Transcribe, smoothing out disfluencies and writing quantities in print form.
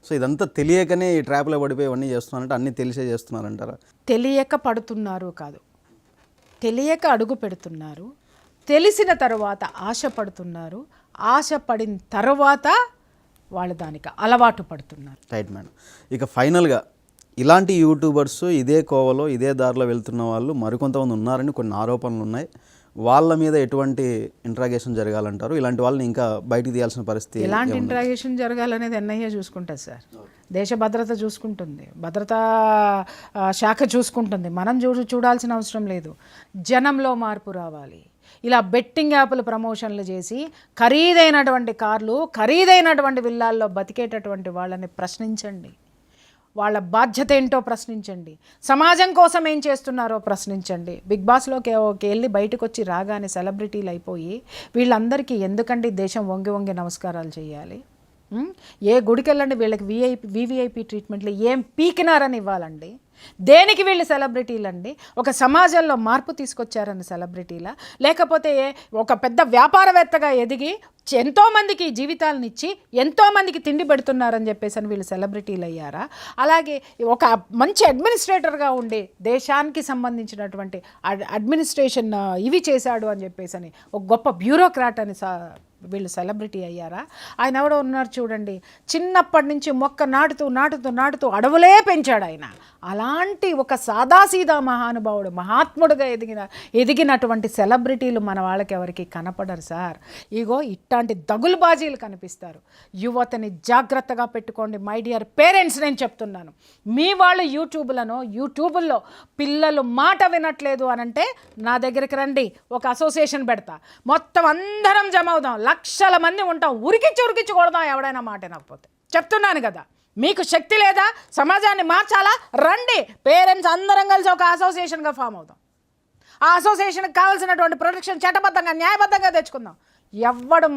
So ఇదంతా తెలియకనే ఈ ట్రాప్లో పడిపోయి ఇవన్నీ చేస్తున్నారంటే అన్నీ తెలిసే చేస్తున్నారంటారా? తెలియక పడుతున్నారు కాదు, తెలియక అడుగు పెడుతున్నారు, తెలిసిన తర్వాత ఆశపడుతున్నారు, ఆశపడిన తర్వాత వాళ్ళు దానికి అలవాటు పడుతున్నారు. Right madam. ఇక ఫైనల్గా ఇలాంటి యూట్యూబర్స్ ఇదే కోవలో ఇదే దారిలో వెళ్తున్న వాళ్ళు మరికొంతమంది ఉన్నారని కొన్ని ఆరోపణలు ఉన్నాయి. వాళ్ళ మీద ఎటువంటి ఇంట్రాగేషన్ జరగాలంటారు? ఇలాంటి వాళ్ళని ఇంకా బయటికి తీయాల్సిన పరిస్థితి? ఎలాంటి ఇంట్రాగేషన్ జరగాలనేది ఎన్ఐఏ చూసుకుంటుంది సార్. దేశ భద్రత చూసుకుంటుంది, భద్రతా శాఖ చూసుకుంటుంది. మనం చూడాల్సిన అవసరం లేదు. జనంలో మార్పు రావాలి. ఇలా బెట్టింగ్ యాప్లు ప్రమోషన్లు చేసి ఖరీదైనటువంటి కార్లు, ఖరీదైనటువంటి విల్లాల్లో బతికేటటువంటి వాళ్ళని ప్రశ్నించండి. వాళ్ళ బాధ్యత ఏంటో ప్రశ్నించండి. సమాజం కోసం ఏం చేస్తున్నారో ప్రశ్నించండి. బిగ్ బాస్లోకి వెళ్ళి బయటకు వచ్చి రాగానే సెలబ్రిటీలు అయిపోయి వీళ్ళందరికీ ఎందుకండి దేశం వంగి వంగి నమస్కారాలు చేయాలి? ఏ గుడికి వెళ్ళండి వీళ్ళకి వివిఐపి ట్రీట్మెంట్లు ఏం పీకినారని ఇవ్వాలండి? దేనికి వీళ్ళు సెలబ్రిటీలు అండి? ఒక సమాజంలో మార్పు తీసుకొచ్చారని సెలబ్రిటీలా, లేకపోతే ఒక పెద్ద వ్యాపారవేత్తగా ఎదిగి ఎంతోమందికి జీవితాలను ఇచ్చి ఎంతోమందికి తిండి పెడుతున్నారని చెప్పేసి అని వీళ్ళు సెలబ్రిటీలు అయ్యారా? అలాగే ఒక మంచి అడ్మినిస్ట్రేటర్గా ఉండి దేశానికి సంబంధించినటువంటి అడ్మినిస్ట్రేషన్ ఇవి చేశాడు అని చెప్పేసి అని ఒక గొప్ప బ్యూరోక్రాట్ అని వీళ్ళు సెలబ్రిటీ అయ్యారా? ఆయన ఎవడో ఉన్నారు చూడండి, చిన్నప్పటి నుంచి మొక్క నాటుతూ నాటుతూ నాటుతూ అడవులే పెంచాడు ఆయన. అలాంటి ఒక సాదాసీదా మహానుభావుడు, మహాత్ముడుగా ఎదిగినటువంటి సెలబ్రిటీలు మన వాళ్ళకి ఎవరికి కనపడరు సార్. ఇగో ఇట్లాంటి దగులుబాజీలు కనిపిస్తారు. యువతని జాగ్రత్తగా పెట్టుకోండి మై డియర్ పేరెంట్స్. నేను చెప్తున్నాను, మీ వాళ్ళు యూట్యూబుల్లో పిల్లలు మాట వినట్లేదు అనంటే నా దగ్గరికి రండి, ఒక అసోసియేషన్ పెడతా, మొత్తం అందరం జమ అవుదాం, లక్షల మంది ఉంటాం, ఉరికిచ్చి కొడదాం ఎవడైనా మాట వినకపోతే. చెప్తున్నాను కదా, మీకు శక్తి లేదా? సమాజాన్ని మార్చాలా? రండి, పేరెంట్స్ అందరం కలిసి ఒక అసోసియేషన్గా ఫామ్ అవుదాం. ఆ అసోసియేషన్కి కావాల్సినటువంటి ప్రొటెక్షన్ చట్టబద్ధంగా న్యాయబద్ధంగా తెచ్చుకుందాం. ఎవడు